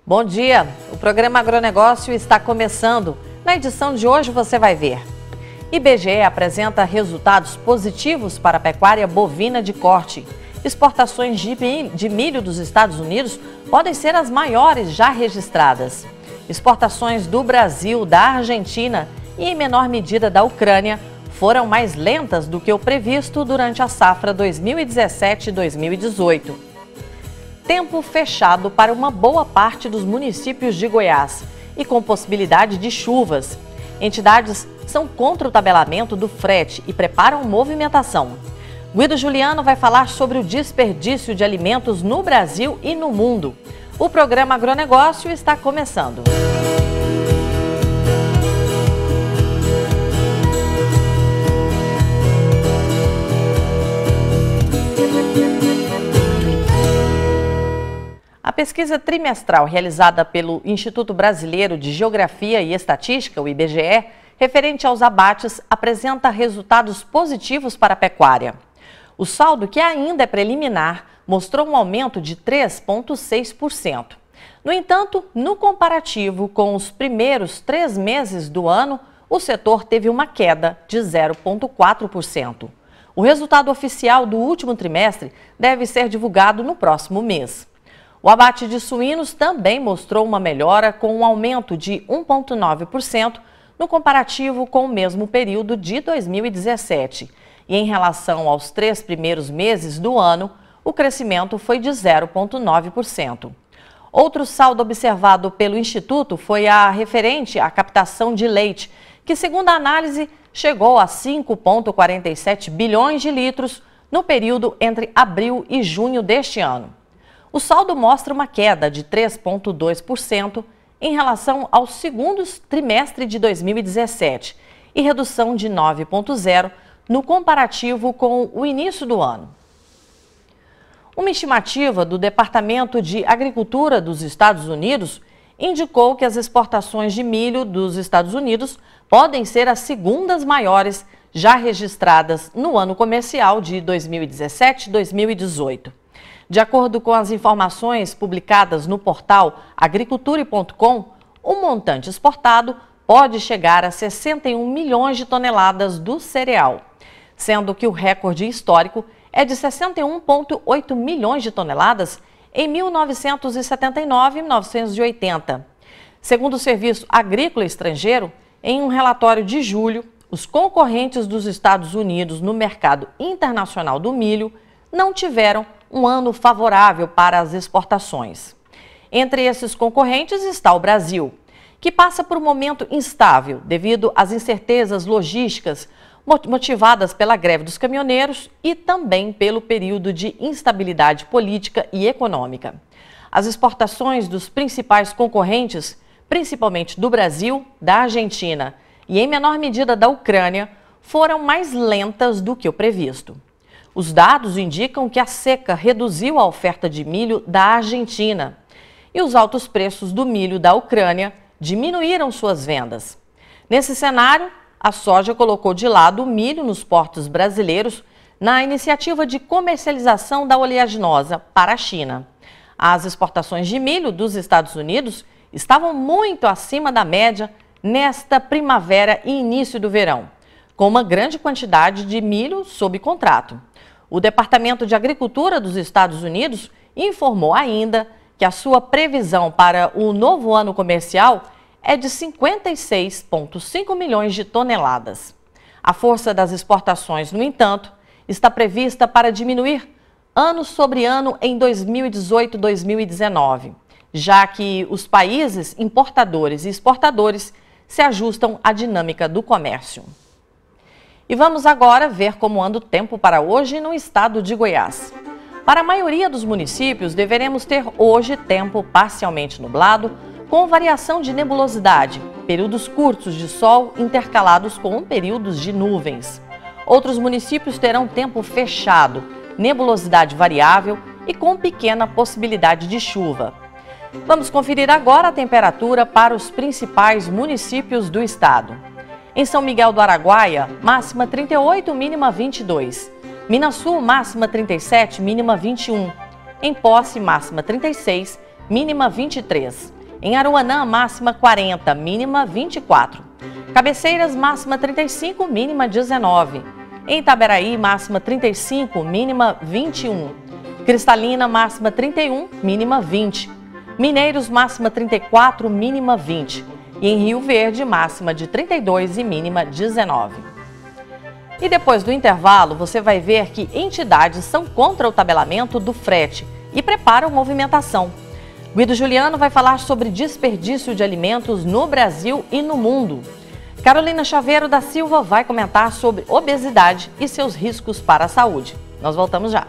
Bom dia! O programa Agronegócio está começando. Na edição de hoje você vai ver: IBGE apresenta resultados positivos para a pecuária bovina de corte. Exportações de milho dos Estados Unidos podem ser as maiores já registradas. Exportações do Brasil, da Argentina e, em menor medida, da Ucrânia foram mais lentas do que o previsto durante a safra 2017-2018. Tempo fechado para uma boa parte dos municípios de Goiás e com possibilidade de chuvas. Entidades são contra o tabelamento do frete e preparam movimentação. Guido Juliano vai falar sobre o desperdício de alimentos no Brasil e no mundo. O programa Agronegócio está começando. A pesquisa trimestral realizada pelo Instituto Brasileiro de Geografia e Estatística, o IBGE, referente aos abates, apresenta resultados positivos para a pecuária. O saldo, que ainda é preliminar, mostrou um aumento de 3,6%. No entanto, no comparativo com os primeiros 3 meses do ano, o setor teve uma queda de 0,4%. O resultado oficial do último trimestre deve ser divulgado no próximo mês. O abate de suínos também mostrou uma melhora, com um aumento de 1,9% no comparativo com o mesmo período de 2017. E em relação aos 3 primeiros meses do ano, o crescimento foi de 0,9%. Outro saldo observado pelo Instituto foi a referente à captação de leite, que, segundo a análise, chegou a 5,47 bilhões de litros no período entre abril e junho deste ano. O saldo mostra uma queda de 3,2% em relação ao segundo trimestre de 2017 e redução de 9,0% no comparativo com o início do ano. Uma estimativa do Departamento de Agricultura dos Estados Unidos indicou que as exportações de milho dos Estados Unidos podem ser as segundas maiores já registradas no ano comercial de 2017-2018. De acordo com as informações publicadas no portal agriculture.com, o montante exportado pode chegar a 61 milhões de toneladas do cereal, sendo que o recorde histórico é de 61,8 milhões de toneladas em 1979 e 1980. Segundo o Serviço Agrícola Estrangeiro, em um relatório de julho, os concorrentes dos Estados Unidos no mercado internacional do milho não tiveram um ano favorável para as exportações. Entre esses concorrentes está o Brasil, que passa por um momento instável devido às incertezas logísticas motivadas pela greve dos caminhoneiros e também pelo período de instabilidade política e econômica. As exportações dos principais concorrentes, principalmente do Brasil, da Argentina e em menor medida da Ucrânia, foram mais lentas do que o previsto. Os dados indicam que a seca reduziu a oferta de milho da Argentina e os altos preços do milho da Ucrânia diminuíram suas vendas. Nesse cenário, a soja colocou de lado o milho nos portos brasileiros na iniciativa de comercialização da oleaginosa para a China. As exportações de milho dos Estados Unidos estavam muito acima da média nesta primavera e início do verão, com uma grande quantidade de milho sob contrato. O Departamento de Agricultura dos Estados Unidos informou ainda que a sua previsão para o novo ano comercial é de 56,5 milhões de toneladas. A força das exportações, no entanto, está prevista para diminuir ano sobre ano em 2018-2019, já que os países importadores e exportadores se ajustam à dinâmica do comércio. E vamos agora ver como anda o tempo para hoje no estado de Goiás. Para a maioria dos municípios, deveremos ter hoje tempo parcialmente nublado, com variação de nebulosidade, períodos curtos de sol intercalados com períodos de nuvens. Outros municípios terão tempo fechado, nebulosidade variável e com pequena possibilidade de chuva. Vamos conferir agora a temperatura para os principais municípios do estado. Em São Miguel do Araguaia, máxima 38, mínima 22. Minas Sul, máxima 37, mínima 21. Em Posse, máxima 36, mínima 23. Em Aruanã, máxima 40, mínima 24. Cabeceiras, máxima 35, mínima 19. Em Itaberaí, máxima 35, mínima 21. Cristalina, máxima 31, mínima 20. Mineiros, máxima 34, mínima 20. E em Rio Verde, máxima de 32 e mínima 19. E depois do intervalo, você vai ver que entidades são contra o tabelamento do frete e preparam movimentação. Guido Juliano vai falar sobre desperdício de alimentos no Brasil e no mundo. Carolina Chaveiro da Silva vai comentar sobre obesidade e seus riscos para a saúde. Nós voltamos já.